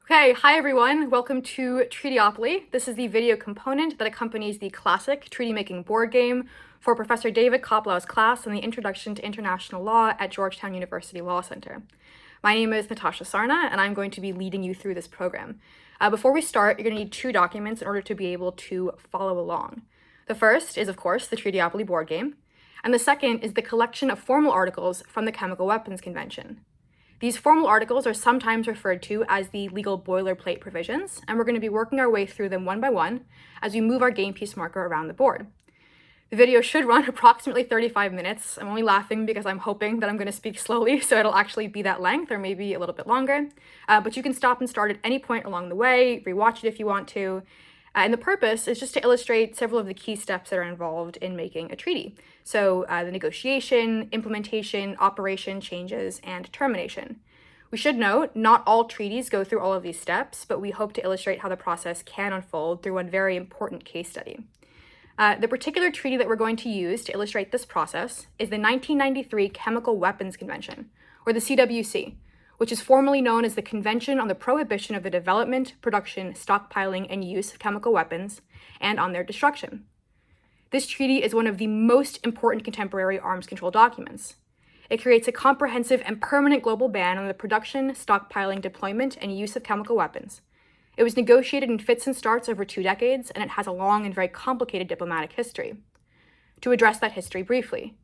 Okay, hi everyone. Welcome to Treatyopoly. This is the video component that accompanies the classic treaty-making board game for Professor David Koplow's class on the Introduction to International Law at Georgetown University Law Center. My name is Natasha Sarna, and I'm going to be leading you through this program. Before we start, you're going to need two documents in order to be able to follow along. The first is, of course, the Treatyopoly board game, and the second is the collection of formal articles from the Chemical Weapons Convention. These formal articles are sometimes referred to as the legal boilerplate provisions, and we're going to be working our way through them one by one as we move our game piece marker around the board. The video should run approximately 35 minutes. I'm only laughing because I'm hoping that I'm going to speak slowly, so it'll actually be that length or maybe a little bit longer. But you can stop and start at any point along the way, rewatch it if you want to. And the purpose is just to illustrate several of the key steps that are involved in making a treaty. So the negotiation, implementation, operation, changes, and termination. We should note, not all treaties go through all of these steps, but we hope to illustrate how the process can unfold through one very important case study. The particular treaty that we're going to use to illustrate this process is the 1993 Chemical Weapons Convention, or the CWC, which is formally known as the Convention on the Prohibition of the Development, Production, Stockpiling, and Use of Chemical Weapons, and on their destruction. This treaty is one of the most important contemporary arms control documents. It creates a comprehensive and permanent global ban on the production, stockpiling, deployment, and use of chemical weapons. It was negotiated in fits and starts over 2 decades, and it has a long and very complicated diplomatic history. To address that history briefly,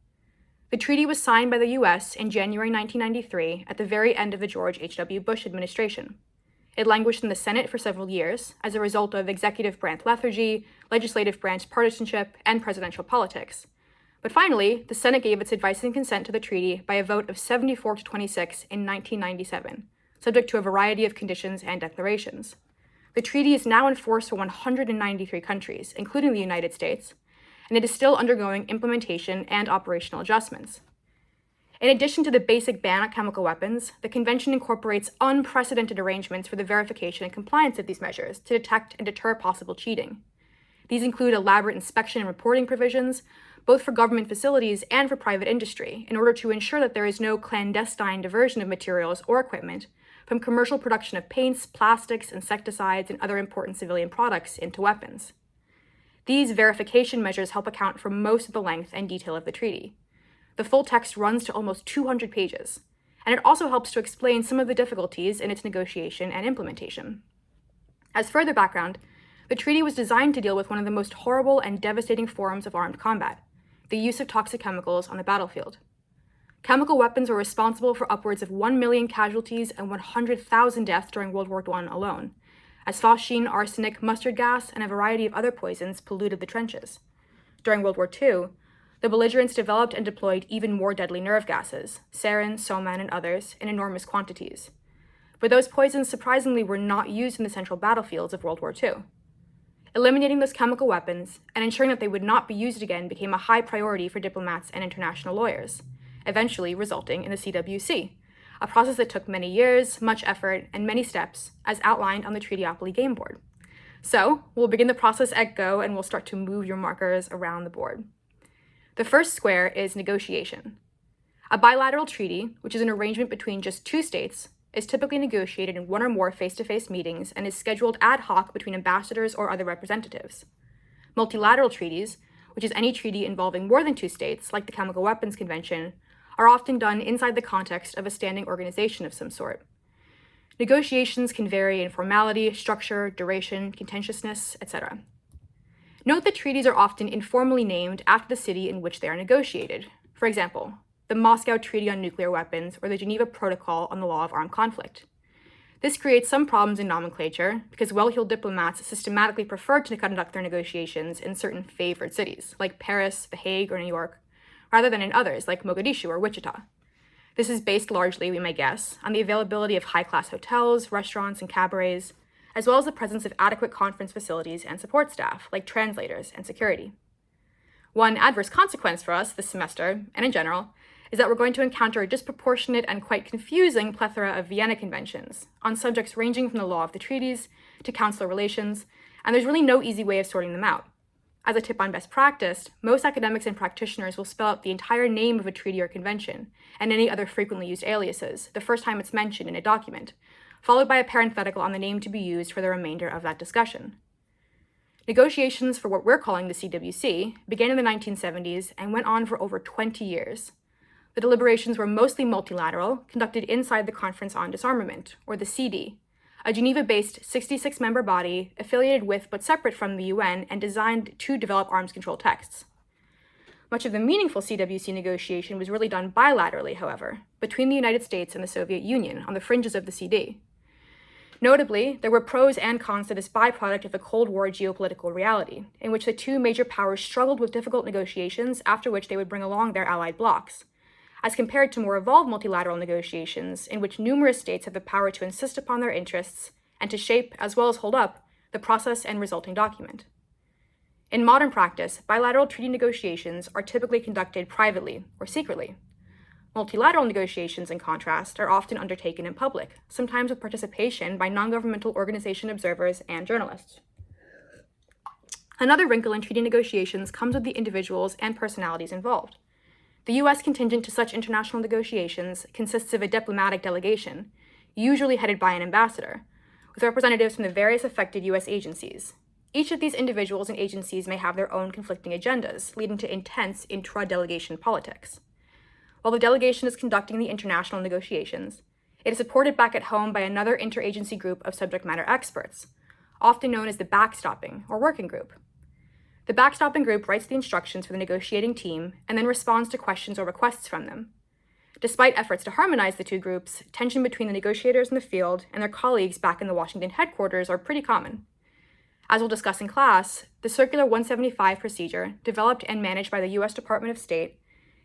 the treaty was signed by the US in January 1993 at the very end of the George H.W. Bush administration. It languished in the Senate for several years as a result of executive branch lethargy, legislative branch partisanship, and presidential politics. But finally, the Senate gave its advice and consent to the treaty by a vote of 74 to 26 in 1997, subject to a variety of conditions and declarations. The treaty is now in force for 193 countries, including the United States, and it is still undergoing implementation and operational adjustments. In addition to the basic ban on chemical weapons, the Convention incorporates unprecedented arrangements for the verification and compliance of these measures to detect and deter possible cheating. These include elaborate inspection and reporting provisions, both for government facilities and for private industry, in order to ensure that there is no clandestine diversion of materials or equipment from commercial production of paints, plastics, insecticides, and other important civilian products into weapons. These verification measures help account for most of the length and detail of the treaty. The full text runs to almost 200 pages, and it also helps to explain some of the difficulties in its negotiation and implementation. As further background, the treaty was designed to deal with one of the most horrible and devastating forms of armed combat, the use of toxic chemicals on the battlefield. Chemical weapons were responsible for upwards of 1 million casualties and 100,000 deaths during World War I alone, as phosgene, arsenic, mustard gas, and a variety of other poisons polluted the trenches. During World War II, the belligerents developed and deployed even more deadly nerve gases, sarin, soman, and others, in enormous quantities. But those poisons surprisingly were not used in the central battlefields of World War II. Eliminating those chemical weapons and ensuring that they would not be used again became a high priority for diplomats and international lawyers, eventually resulting in the CWC, a process that took many years, much effort, and many steps, as outlined on the Treatyopoly game board. So, we'll begin the process at go, and we'll start to move your markers around the board. The first square is negotiation. A bilateral treaty, which is an arrangement between just 2 states, is typically negotiated in 1 or more face-to-face meetings and is scheduled ad hoc between ambassadors or other representatives. Multilateral treaties, which is any treaty involving more than 2 states, like the Chemical Weapons Convention, are often done inside the context of a standing organization of some sort. Negotiations can vary in formality, structure, duration, contentiousness, etc. Note that treaties are often informally named after the city in which they are negotiated. For example, the Moscow Treaty on Nuclear Weapons or the Geneva Protocol on the Law of Armed Conflict. This creates some problems in nomenclature because well-heeled diplomats systematically prefer to conduct their negotiations in certain favored cities, like Paris, The Hague, or New York, rather than in others like Mogadishu or Wichita. This is based largely, we may guess, on the availability of high-class hotels, restaurants, and cabarets, as well as the presence of adequate conference facilities and support staff, like translators and security. One adverse consequence for us this semester, and in general, is that we're going to encounter a disproportionate and quite confusing plethora of Vienna Conventions on subjects ranging from the law of the treaties to consular relations, and there's really no easy way of sorting them out. As a tip on best practice, most academics and practitioners will spell out the entire name of a treaty or convention, and any other frequently used aliases, the first time it's mentioned in a document, followed by a parenthetical on the name to be used for the remainder of that discussion. Negotiations for what we're calling the CWC began in the 1970s and went on for over 20 years. The deliberations were mostly multilateral, conducted inside the Conference on Disarmament, or the CD, a Geneva-based 66-member body affiliated with but separate from the UN and designed to develop arms control texts. Much of the meaningful CWC negotiation was really done bilaterally, however, between the United States and the Soviet Union on the fringes of the CD. Notably, there were pros and cons to this byproduct of the Cold War geopolitical reality, in which the two major powers struggled with difficult negotiations after which they would bring along their allied blocs, as compared to more evolved multilateral negotiations in which numerous states have the power to insist upon their interests and to shape, as well as hold up, the process and resulting document. In modern practice, bilateral treaty negotiations are typically conducted privately or secretly. Multilateral negotiations, in contrast, are often undertaken in public, sometimes with participation by non-governmental organization observers and journalists. Another wrinkle in treaty negotiations comes with the individuals and personalities involved. The U.S. contingent to such international negotiations consists of a diplomatic delegation, usually headed by an ambassador, with representatives from the various affected U.S. agencies. Each of these individuals and agencies may have their own conflicting agendas, leading to intense intra-delegation politics. While the delegation is conducting the international negotiations, it is supported back at home by another interagency group of subject matter experts, often known as the backstopping or working group. The backstopping group writes the instructions for the negotiating team and then responds to questions or requests from them. Despite efforts to harmonize the two groups, tension between the negotiators in the field and their colleagues back in the Washington headquarters are pretty common. As we'll discuss in class, the Circular 175 procedure, developed and managed by the U.S. Department of State,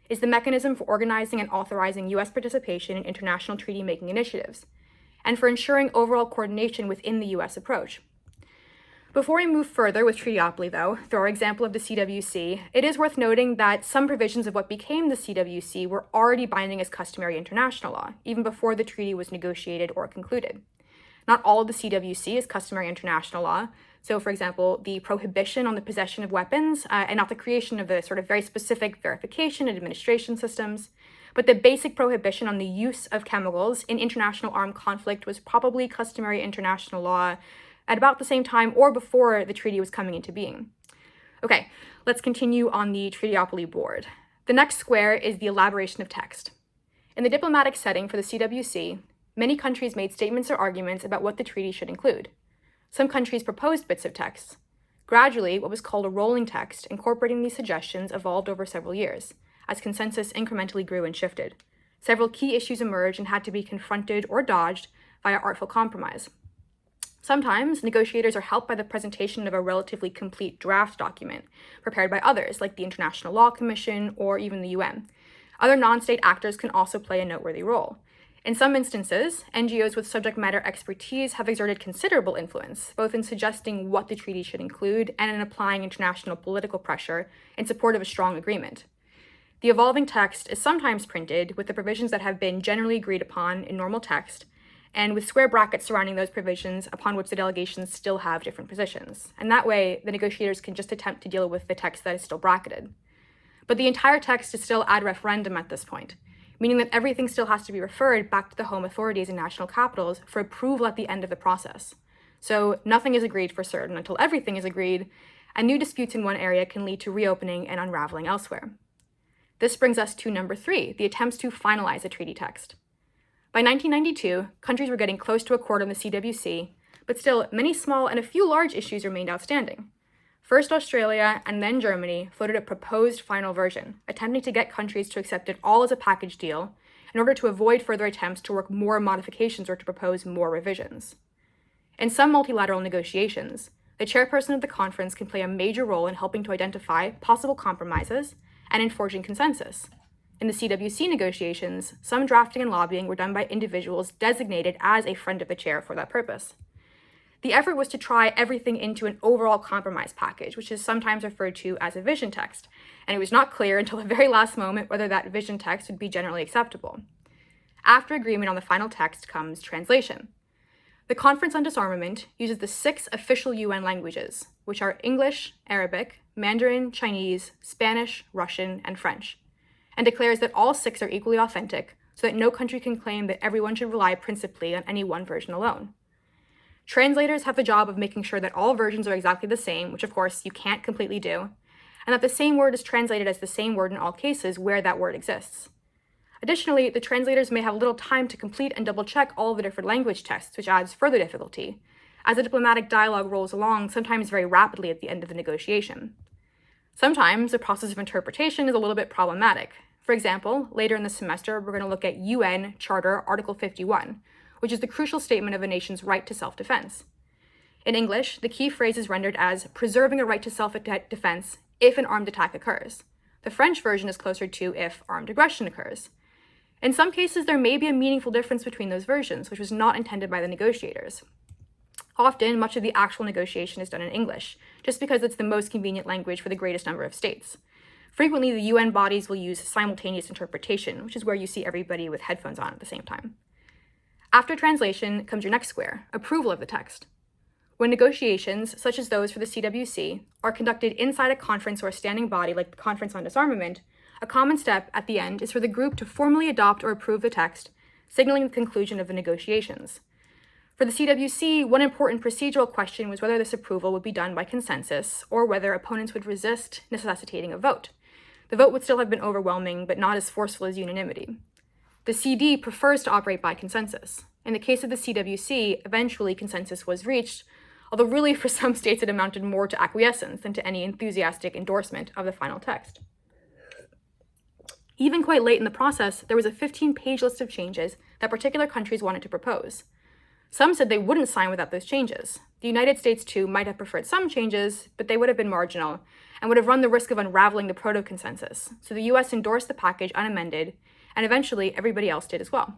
is the mechanism for organizing and authorizing U.S. participation in international treaty-making initiatives, and for ensuring overall coordination within the U.S. approach. Before we move further with Treatyopoly, though, through our example of the CWC, it is worth noting that some provisions of what became the CWC were already binding as customary international law, even before the treaty was negotiated or concluded. Not all of the CWC is customary international law. So, for example, the prohibition on the possession of weapons, and not the creation of the sort of very specific verification and administration systems, but the basic prohibition on the use of chemicals in international armed conflict was probably customary international law at about the same time or before the treaty was coming into being. Okay, let's continue on the Treatyopoly board. The next square is the elaboration of text. In the diplomatic setting for the CWC, many countries made statements or arguments about what the treaty should include. Some countries proposed bits of text. Gradually, what was called a rolling text incorporating these suggestions evolved over several years, as consensus incrementally grew and shifted. Several key issues emerged and had to be confronted or dodged via artful compromise. Sometimes, negotiators are helped by the presentation of a relatively complete draft document, prepared by others, like the International Law Commission or even the UN. Other non-state actors can also play a noteworthy role. In some instances, NGOs with subject matter expertise have exerted considerable influence, both in suggesting what the treaty should include and in applying international political pressure in support of a strong agreement. The evolving text is sometimes printed with the provisions that have been generally agreed upon in normal text, and with square brackets surrounding those provisions upon which the delegations still have different positions. And that way, the negotiators can just attempt to deal with the text that is still bracketed. But the entire text is still ad referendum at this point, meaning that everything still has to be referred back to the home authorities in national capitals for approval at the end of the process. So nothing is agreed for certain until everything is agreed, and new disputes in one area can lead to reopening and unraveling elsewhere. This brings us to number 3, the attempts to finalize a treaty text. By 1992, countries were getting close to accord on the CWC, but still many small and a few large issues remained outstanding. First Australia and then Germany floated a proposed final version, attempting to get countries to accept it all as a package deal in order to avoid further attempts to work more modifications or to propose more revisions. In some multilateral negotiations, the chairperson of the conference can play a major role in helping to identify possible compromises and in forging consensus. In the CWC negotiations, some drafting and lobbying were done by individuals designated as a friend of the chair for that purpose. The effort was to try everything into an overall compromise package, which is sometimes referred to as a vision text, and it was not clear until the very last moment whether that vision text would be generally acceptable. After agreement on the final text comes translation. The Conference on Disarmament uses the 6 official UN languages, which are English, Arabic, Mandarin, Chinese, Spanish, Russian, and French, and declares that all 6 are equally authentic, so that no country can claim that everyone should rely principally on any one version alone. Translators have the job of making sure that all versions are exactly the same, which of course you can't completely do, and that the same word is translated as the same word in all cases where that word exists. Additionally, the translators may have little time to complete and double-check all of the different language tests, which adds further difficulty, as the diplomatic dialogue rolls along, sometimes very rapidly at the end of the negotiation. Sometimes the process of interpretation is a little bit problematic. For example, later in the semester, we're going to look at UN Charter Article 51, which is the crucial statement of a nation's right to self-defense. In English, the key phrase is rendered as preserving a right to self-defense if an armed attack occurs. The French version is closer to if armed aggression occurs. In some cases, there may be a meaningful difference between those versions, which was not intended by the negotiators. Often, much of the actual negotiation is done in English, just because it's the most convenient language for the greatest number of states. Frequently, the UN bodies will use simultaneous interpretation, which is where you see everybody with headphones on at the same time. After translation comes your next square, approval of the text. When negotiations, such as those for the CWC, are conducted inside a conference or a standing body like the Conference on Disarmament, a common step at the end is for the group to formally adopt or approve the text, signaling the conclusion of the negotiations. For the CWC, one important procedural question was whether this approval would be done by consensus or whether opponents would resist, necessitating a vote. The vote would still have been overwhelming, but not as forceful as unanimity. The CD prefers to operate by consensus. In the case of the CWC, eventually consensus was reached, although really for some states it amounted more to acquiescence than to any enthusiastic endorsement of the final text. Even quite late in the process, there was a 15-page list of changes that particular countries wanted to propose. Some said they wouldn't sign without those changes. The United States, too, might have preferred some changes, but they would have been marginal and would have run the risk of unraveling the proto-consensus. So the US endorsed the package unamended, and eventually everybody else did as well.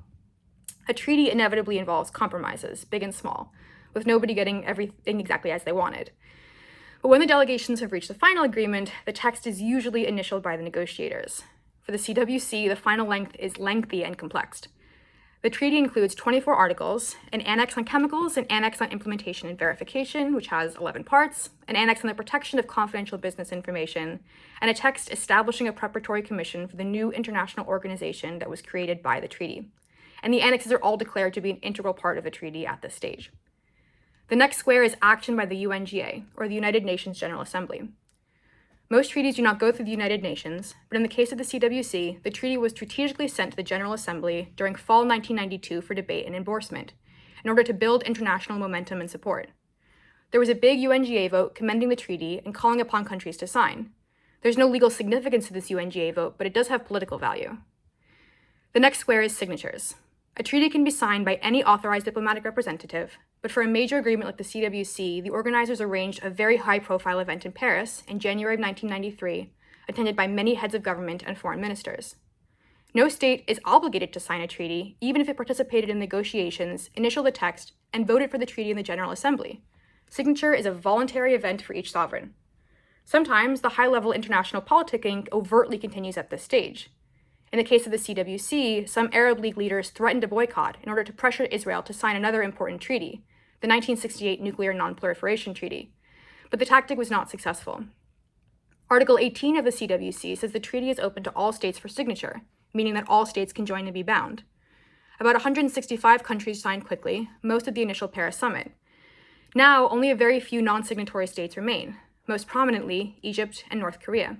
A treaty inevitably involves compromises, big and small, with nobody getting everything exactly as they wanted. But when the delegations have reached the final agreement, the text is usually initialed by the negotiators. For the CWC, the final length is lengthy and complex. The treaty includes 24 articles, an annex on chemicals, an annex on implementation and verification, which has 11 parts, an annex on the protection of confidential business information, and a text establishing a preparatory commission for the new international organization that was created by the treaty. And the annexes are all declared to be an integral part of the treaty at this stage. The next square is action by the UNGA, or the United Nations General Assembly. Most treaties do not go through the United Nations, but in the case of the CWC, the treaty was strategically sent to the General Assembly during fall 1992 for debate and endorsement, in order to build international momentum and support. There was a big UNGA vote commending the treaty and calling upon countries to sign. There's no legal significance to this UNGA vote, but it does have political value. The next square is signatures. A treaty can be signed by any authorized diplomatic representative, but for a major agreement like the CWC, the organizers arranged a very high-profile event in Paris in January of 1993, attended by many heads of government and foreign ministers. No state is obligated to sign a treaty, even if it participated in negotiations, initialed the text, and voted for the treaty in the General Assembly. Signature is a voluntary event for each sovereign. Sometimes, the high-level international politicking overtly continues at this stage. In the case of the CWC, some Arab League leaders threatened to boycott in order to pressure Israel to sign another important treaty, the 1968 Nuclear Non-Proliferation Treaty, but the tactic was not successful. Article 18 of the CWC says the treaty is open to all states for signature, meaning that all states can join and be bound. About 165 countries signed quickly, most at the initial Paris summit. Now, only a very few non-signatory states remain, most prominently Egypt and North Korea.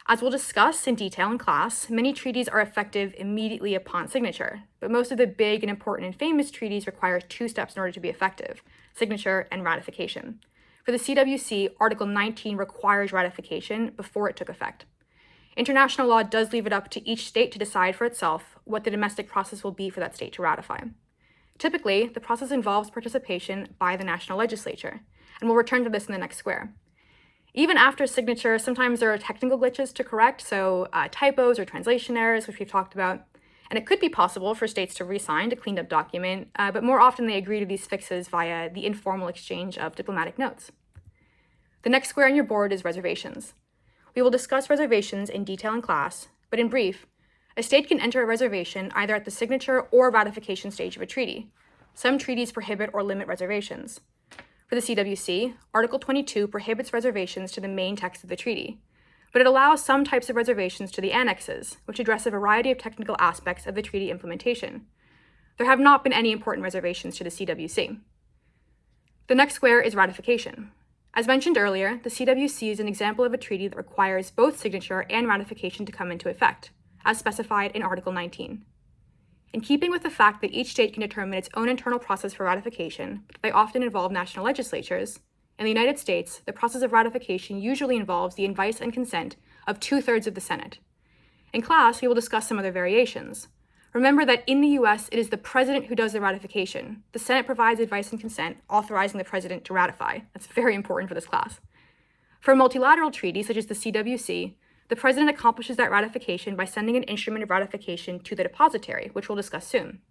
As we'll discuss in detail in class, many treaties are effective immediately upon signature, but most of the big and important and famous treaties require two steps in order to be effective: signature and ratification. For the CWC, Article 19 requires ratification before it took effect. International law does leave it up to each state to decide for itself what the domestic process will be for that state to ratify. Typically, the process involves participation by the national legislature, and we'll return to this in the next square. Even after signature, sometimes there are technical glitches to correct, so typos or translation errors, which we've talked about. And it could be possible for states to re-sign a cleaned up document, but more often they agree to these fixes via the informal exchange of diplomatic notes. The next square on your board is reservations. We will discuss reservations in detail in class, but in brief, a state can enter a reservation either at the signature or ratification stage of a treaty. Some treaties prohibit or limit reservations. For the CWC, Article 22 prohibits reservations to the main text of the treaty. but it allows some types of reservations to the annexes, which address a variety of technical aspects of the treaty implementation. There have not been any important reservations to the CWC. The next square is ratification. As mentioned earlier, the CWC is an example of a treaty that requires both signature and ratification to come into effect, as specified in Article 19. In keeping with the fact that each state can determine its own internal process for ratification, but they often involve national legislatures, in the United States, the process of ratification usually involves the advice and consent of 2/3 of the Senate. In class, we will discuss some other variations. Remember that in the US, it is the president who does the ratification. The Senate provides advice and consent, authorizing the president to ratify. That's very important for this class. For a multilateral treaty, such as the CWC, the president accomplishes that ratification by sending an instrument of ratification to the depositary, which we'll discuss soon.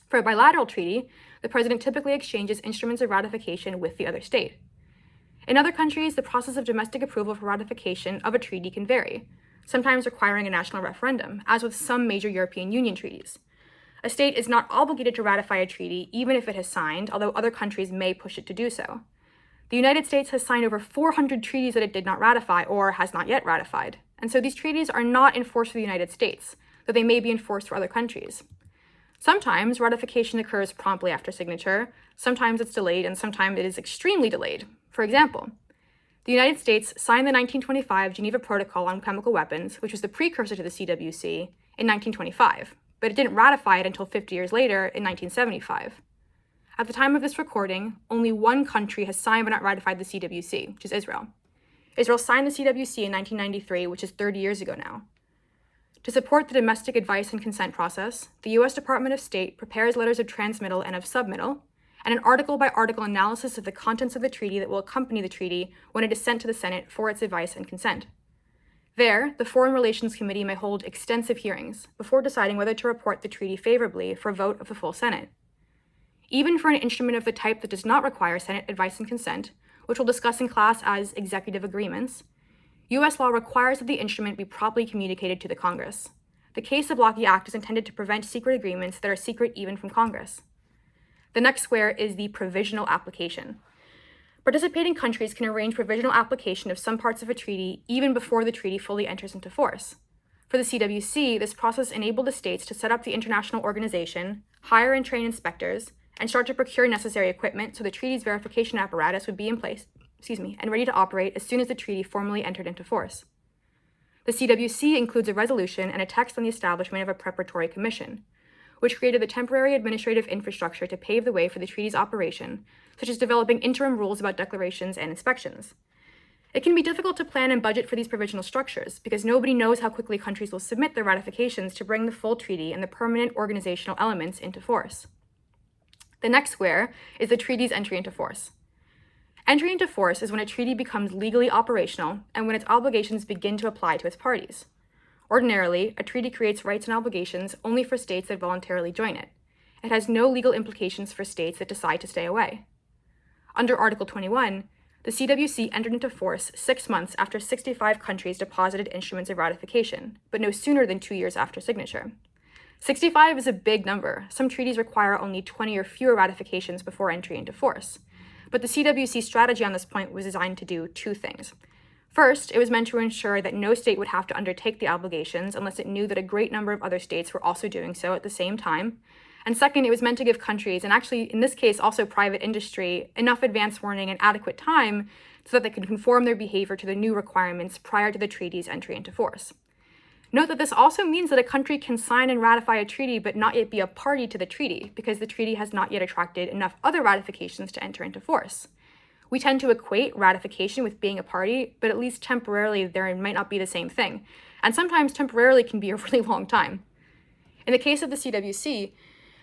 For a bilateral treaty, the president typically exchanges instruments of ratification with the other state. In other countries, the process of domestic approval for ratification of a treaty can vary, sometimes requiring a national referendum, as with some major European Union treaties. A state is not obligated to ratify a treaty even if it has signed, although other countries may push it to do so. The United States has signed over 400 treaties that it did not ratify or has not yet ratified, and so these treaties are not enforced for the United States, though they may be enforced for other countries. Sometimes ratification occurs promptly after signature, sometimes it's delayed, and sometimes it is extremely delayed. For example, the United States signed the 1925 Geneva Protocol on Chemical Weapons, which was the precursor to the CWC, in 1925, but it didn't ratify it until 50 years later in 1975. At the time of this recording, only one country has signed but not ratified the CWC, which is Israel. Israel signed the CWC in 1993, which is 30 years ago now. To support the domestic advice and consent process, the U.S. Department of State prepares letters of transmittal and of submittal, and an article-by-article analysis of the contents of the treaty that will accompany the treaty when it is sent to the Senate for its advice and consent. There, the Foreign Relations Committee may hold extensive hearings before deciding whether to report the treaty favorably for a vote of the full Senate. Even for an instrument of the type that does not require Senate advice and consent, which we'll discuss in class as executive agreements, U.S. law requires that the instrument be properly communicated to the Congress. The case of Blocky Act is intended to prevent secret agreements that are secret even from Congress. The next square is the provisional application. Participating countries can arrange provisional application of some parts of a treaty even before the treaty fully enters into force. For the CWC, this process enabled the states to set up the international organization, hire and train inspectors, and start to procure necessary equipment so the treaty's verification apparatus would be in place, and ready to operate as soon as the treaty formally entered into force. The CWC includes a resolution and a text on the establishment of a preparatory commission, which created the temporary administrative infrastructure to pave the way for the treaty's operation, such as developing interim rules about declarations and inspections. It can be difficult to plan and budget for these provisional structures because nobody knows how quickly countries will submit their ratifications to bring the full treaty and the permanent organizational elements into force. The next square is the treaty's entry into force. Entry into force is when a treaty becomes legally operational and when its obligations begin to apply to its parties. Ordinarily, a treaty creates rights and obligations only for states that voluntarily join it. It has no legal implications for states that decide to stay away. Under Article 21, the CWC entered into force 6 months after 65 countries deposited instruments of ratification, but no sooner than 2 years after signature. 65 is a big number. Some treaties require only 20 or fewer ratifications before entry into force. But the CWC strategy on this point was designed to do 2 things. First, it was meant to ensure that no state would have to undertake the obligations unless it knew that a great number of other states were also doing so at the same time. And second, it was meant to give countries, and actually in this case also private industry, enough advance warning and adequate time so that they could conform their behavior to the new requirements prior to the treaty's entry into force. Note that this also means that a country can sign and ratify a treaty but not yet be a party to the treaty because the treaty has not yet attracted enough other ratifications to enter into force. We tend to equate ratification with being a party, but at least temporarily there might not be the same thing, and sometimes temporarily can be a really long time. In the case of the CWC,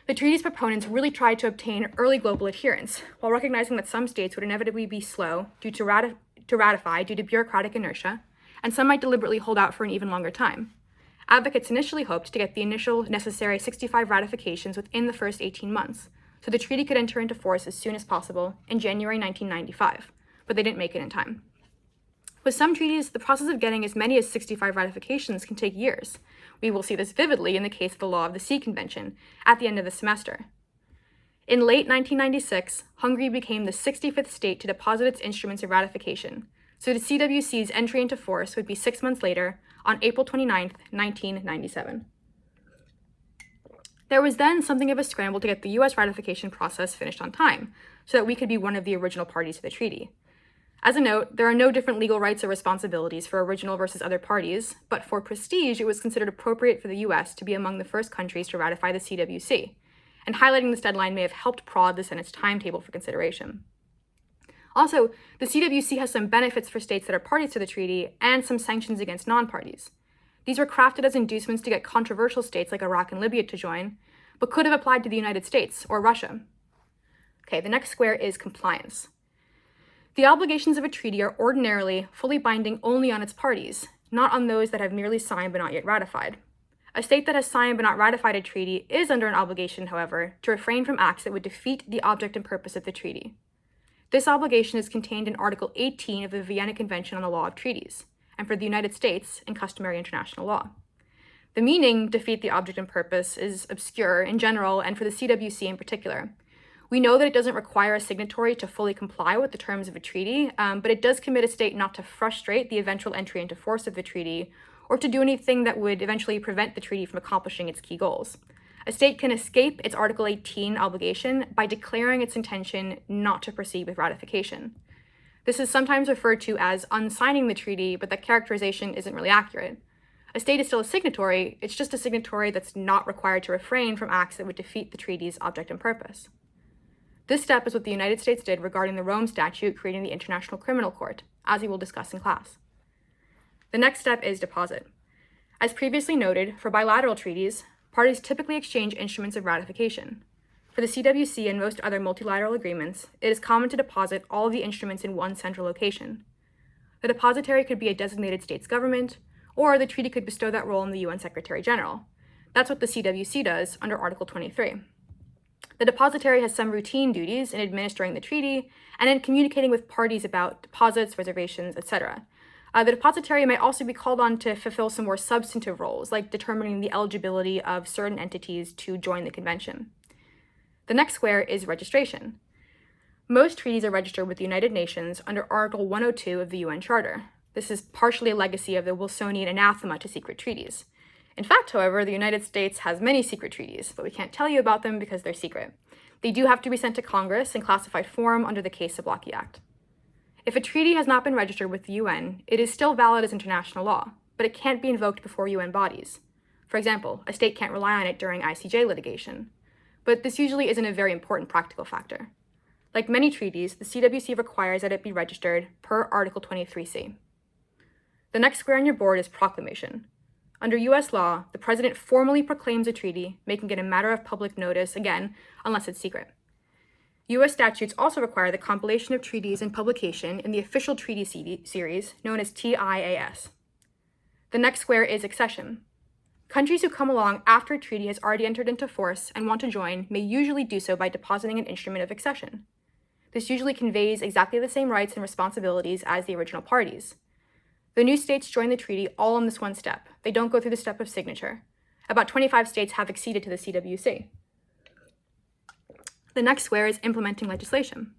the treaty's proponents really tried to obtain early global adherence, while recognizing that some states would inevitably be slow to ratify due to bureaucratic inertia, and some might deliberately hold out for an even longer time. Advocates initially hoped to get the initial necessary 65 ratifications within the first 18 months, so the treaty could enter into force as soon as possible in January 1995, but they didn't make it in time. With some treaties, the process of getting as many as 65 ratifications can take years. We will see this vividly in the case of the Law of the Sea Convention at the end of the semester. In late 1996, Hungary became the 65th state to deposit its instruments of ratification, So the CWC's entry into force would be 6 months later, on April 29th, 1997. There was then something of a scramble to get the US ratification process finished on time, so that we could be one of the original parties to the treaty. As a note, there are no different legal rights or responsibilities for original versus other parties, but for prestige, it was considered appropriate for the US to be among the first countries to ratify the CWC, and highlighting this deadline may have helped prod the Senate's timetable for consideration. Also, the CWC has some benefits for states that are parties to the treaty and some sanctions against non-parties. These were crafted as inducements to get controversial states like Iraq and Libya to join, but could have applied to the United States or Russia. Okay, the next square is compliance. The obligations of a treaty are ordinarily fully binding only on its parties, not on those that have merely signed but not yet ratified. A state that has signed but not ratified a treaty is under an obligation, however, to refrain from acts that would defeat the object and purpose of the treaty. This obligation is contained in Article 18 of the Vienna Convention on the Law of Treaties, and for the United States, in customary international law. The meaning, defeat the object and purpose, is obscure in general and for the CWC in particular. We know that it doesn't require a signatory to fully comply with the terms of a treaty, but it does commit a state not to frustrate the eventual entry into force of the treaty or to do anything that would eventually prevent the treaty from accomplishing its key goals. A state can escape its Article 18 obligation by declaring its intention not to proceed with ratification. This is sometimes referred to as unsigning the treaty, but that characterization isn't really accurate. A state is still a signatory, it's just a signatory that's not required to refrain from acts that would defeat the treaty's object and purpose. This step is what the United States did regarding the Rome Statute creating the International Criminal Court, as we will discuss in class. The next step is deposit. As previously noted, for bilateral treaties, parties typically exchange instruments of ratification. For the CWC and most other multilateral agreements, it is common to deposit all of the instruments in one central location. The depositary could be a designated state's government, or the treaty could bestow that role on the UN Secretary General. That's what the CWC does under Article 23. The depositary has some routine duties in administering the treaty and in communicating with parties about deposits, reservations, etc. The depositary may also be called on to fulfill some more substantive roles, like determining the eligibility of certain entities to join the convention. The next square is registration. Most treaties are registered with the United Nations under Article 102 of the UN Charter. This is partially a legacy of the Wilsonian anathema to secret treaties. In fact, however, the United States has many secret treaties, but we can't tell you about them because they're secret. They do have to be sent to Congress in classified form under the Case Zablocki Act. If a treaty has not been registered with the UN, it is still valid as international law, but it can't be invoked before UN bodies. For example, a state can't rely on it during ICJ litigation. But this usually isn't a very important practical factor. Like many treaties, the CWC requires that it be registered per Article 23C. The next square on your board is proclamation. Under US law, the president formally proclaims a treaty, making it a matter of public notice, again, unless it's secret. US statutes also require the compilation of treaties and publication in the official treaty series, known as TIAS. The next square is accession. Countries who come along after a treaty has already entered into force and want to join may usually do so by depositing an instrument of accession. This usually conveys exactly the same rights and responsibilities as the original parties. The new states join the treaty all in this one step. They don't go through the step of signature. About 25 states have acceded to the CWC. The next square is implementing legislation.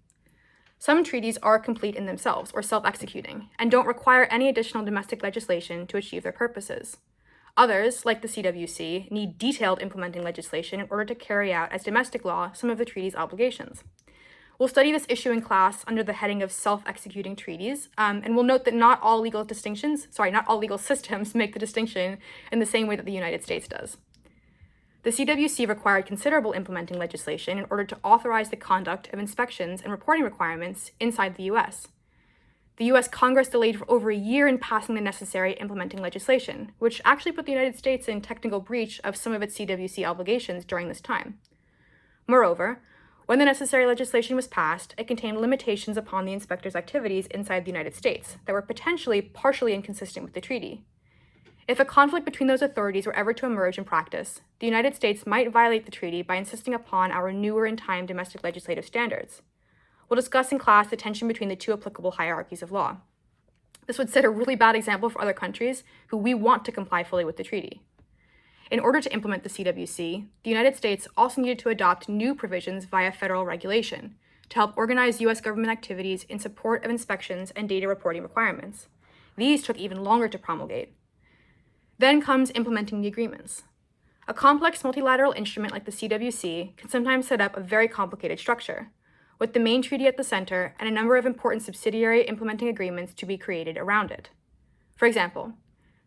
Some treaties are complete in themselves or self-executing and don't require any additional domestic legislation to achieve their purposes. Others, like the CWC, need detailed implementing legislation in order to carry out as domestic law some of the treaty's obligations. We'll study this issue in class under the heading of self-executing treaties, and we'll note that not all legal systems make the distinction in the same way that the United States does. The CWC required considerable implementing legislation in order to authorize the conduct of inspections and reporting requirements inside the US. The US Congress delayed for over a year in passing the necessary implementing legislation, which actually put the United States in technical breach of some of its CWC obligations during this time. Moreover, when the necessary legislation was passed, it contained limitations upon the inspectors' activities inside the United States that were potentially partially inconsistent with the treaty. If a conflict between those authorities were ever to emerge in practice, the United States might violate the treaty by insisting upon our newer in time domestic legislative standards. We'll discuss in class the tension between the two applicable hierarchies of law. This would set a really bad example for other countries who we want to comply fully with the treaty. In order to implement the CWC, the United States also needed to adopt new provisions via federal regulation to help organize U.S. government activities in support of inspections and data reporting requirements. These took even longer to promulgate. Then comes implementing the agreements. A complex multilateral instrument like the CWC can sometimes set up a very complicated structure, with the main treaty at the center and a number of important subsidiary implementing agreements to be created around it. For example,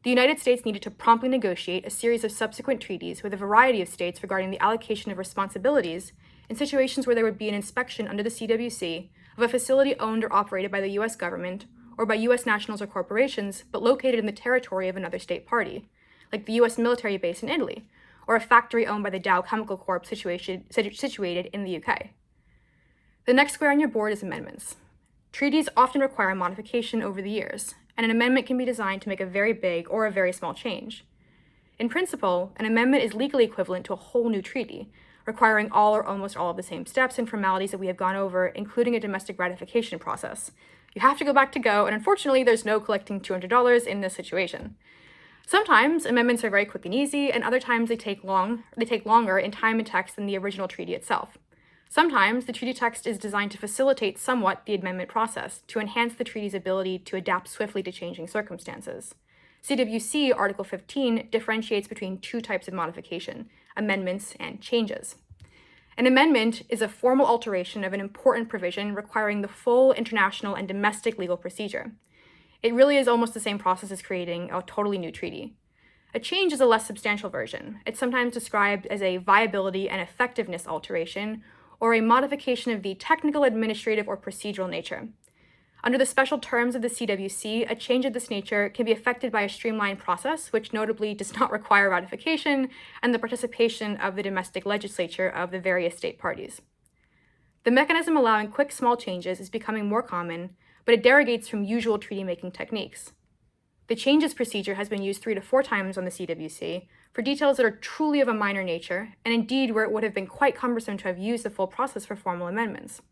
the United States needed to promptly negotiate a series of subsequent treaties with a variety of states regarding the allocation of responsibilities in situations where there would be an inspection under the CWC of a facility owned or operated by the U.S. government or by U.S. nationals or corporations, but located in the territory of another state party, like the U.S. military base in Italy, or a factory owned by the Dow Chemical Corp situated in the UK. The next square on your board is amendments. Treaties often require modification over the years, and an amendment can be designed to make a very big or a very small change. In principle, an amendment is legally equivalent to a whole new treaty, requiring all or almost all of the same steps and formalities that we have gone over, including a domestic ratification process. You have to go back to go, and unfortunately, there's no collecting $200 in this situation. Sometimes amendments are very quick and easy, and other times they take longer in time and text than the original treaty itself. Sometimes the treaty text is designed to facilitate somewhat the amendment process, to enhance the treaty's ability to adapt swiftly to changing circumstances. CWC Article 15 differentiates between two types of modification: amendments and changes. An amendment is a formal alteration of an important provision requiring the full international and domestic legal procedure. It really is almost the same process as creating a totally new treaty. A change is a less substantial version. It's sometimes described as a viability and effectiveness alteration, or a modification of the technical, administrative, or procedural nature. Under the special terms of the CWC, a change of this nature can be effected by a streamlined process, which notably does not require ratification and the participation of the domestic legislature of the various state parties. The mechanism allowing quick, small changes is becoming more common, but it derogates from usual treaty-making techniques. The changes procedure has been used 3 to 4 times on the CWC for details that are truly of a minor nature, and indeed where it would have been quite cumbersome to have used the full process for formal amendments.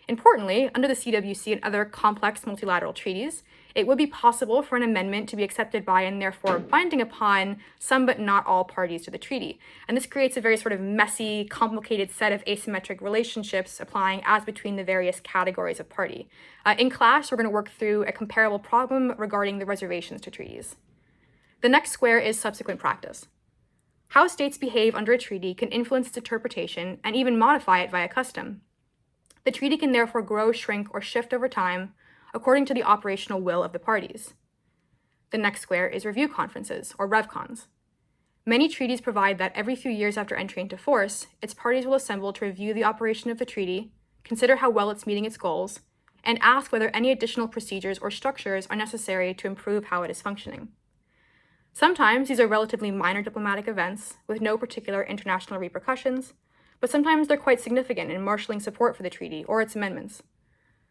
Importantly, under the CWC and other complex multilateral treaties, it would be possible for an amendment to be accepted by and therefore binding upon some but not all parties to the treaty. And this creates a very sort of messy, complicated set of asymmetric relationships applying as between the various categories of party. In class, we're going to work through a comparable problem regarding the reservations to treaties. The next square is subsequent practice. How states behave under a treaty can influence its interpretation and even modify it via custom. The treaty can therefore grow, shrink, or shift over time according to the operational will of the parties. The next square is review conferences, or RevCons. Many treaties provide that every few years after entry into force, its parties will assemble to review the operation of the treaty, consider how well it's meeting its goals, and ask whether any additional procedures or structures are necessary to improve how it is functioning. Sometimes these are relatively minor diplomatic events with no particular international repercussions, but sometimes they're quite significant in marshalling support for the treaty or its amendments.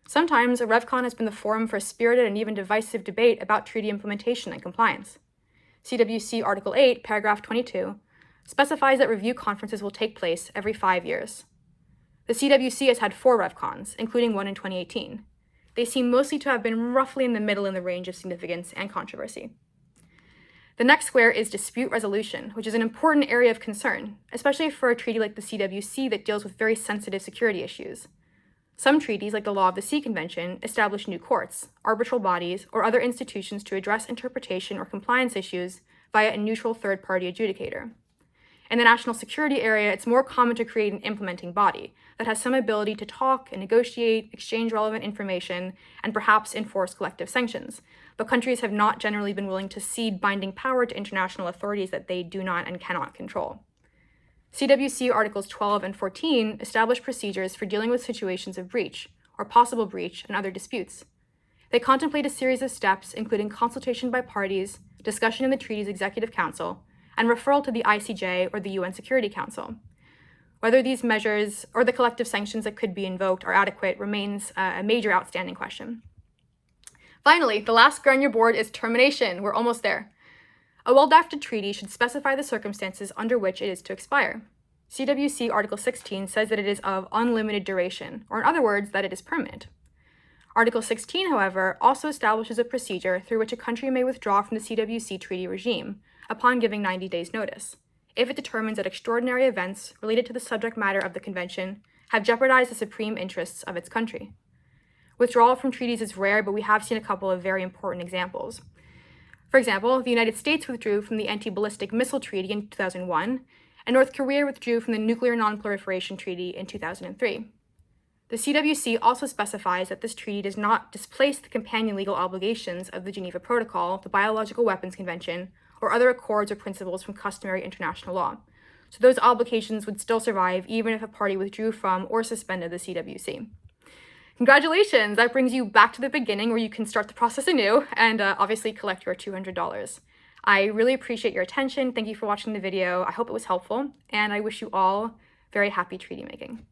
Sometimes a RevCon has been the forum for a spirited and even divisive debate about treaty implementation and compliance. CWC Article 8, paragraph 22, specifies that review conferences will take place every 5 years. The CWC has had 4 RevCons, including one in 2018. They seem mostly to have been roughly in the middle in the range of significance and controversy. The next square is dispute resolution, which is an important area of concern, especially for a treaty like the CWC that deals with very sensitive security issues. Some treaties, like the Law of the Sea Convention, establish new courts, arbitral bodies, or other institutions to address interpretation or compliance issues via a neutral third-party adjudicator. In the national security area, it's more common to create an implementing body that has some ability to talk and negotiate, exchange relevant information, and perhaps enforce collective sanctions. But countries have not generally been willing to cede binding power to international authorities that they do not and cannot control. CWC Articles 12 and 14 establish procedures for dealing with situations of breach, or possible breach, and other disputes. They contemplate a series of steps, including consultation by parties, discussion in the treaty's Executive Council, and referral to the ICJ or the UN Security Council. Whether these measures or the collective sanctions that could be invoked are adequate remains a major outstanding question. Finally, the last square on your board is termination. We're almost there. A well-drafted treaty should specify the circumstances under which it is to expire. CWC Article 16 says that it is of unlimited duration, or in other words, that it is permanent. Article 16, however, also establishes a procedure through which a country may withdraw from the CWC treaty regime upon giving 90 days notice, if it determines that extraordinary events related to the subject matter of the convention have jeopardized the supreme interests of its country. Withdrawal from treaties is rare, but we have seen a couple of very important examples. For example, the United States withdrew from the Anti-Ballistic Missile Treaty in 2001, and North Korea withdrew from the Nuclear Non-Proliferation Treaty in 2003. The CWC also specifies that this treaty does not displace the companion legal obligations of the Geneva Protocol, the Biological Weapons Convention, or other accords or principles from customary international law. So those obligations would still survive even if a party withdrew from or suspended the CWC. Congratulations! That brings you back to the beginning where you can start the process anew and obviously collect your $200. I really appreciate your attention. Thank you for watching the video. I hope it was helpful, and I wish you all very happy treaty making.